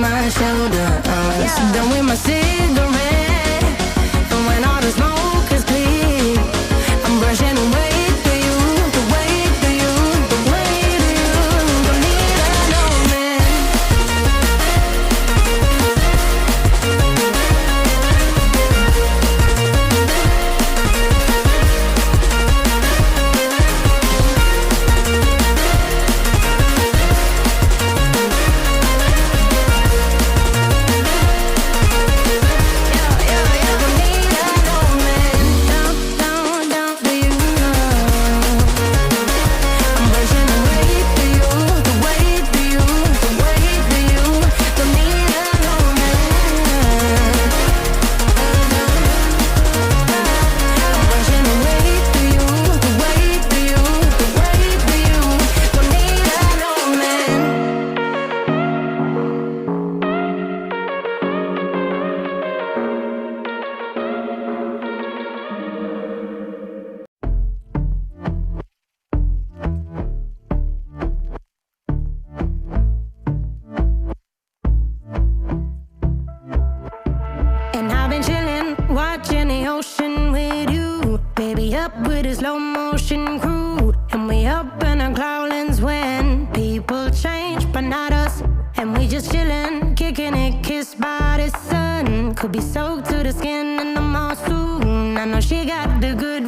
my shoulder. Done with my cigarette, and when all the smoke is clear, I'm brushing away to you, the way to you, the way to you. Don't need another man. And I've been chillin', watching the ocean with you. Baby, up with a slow motion crew. And we up in our cloudlands when people change, but not us. And we just chillin', kicking it, kissed by the sun. Could be soaked to the skin in the mall soon. I know she got the good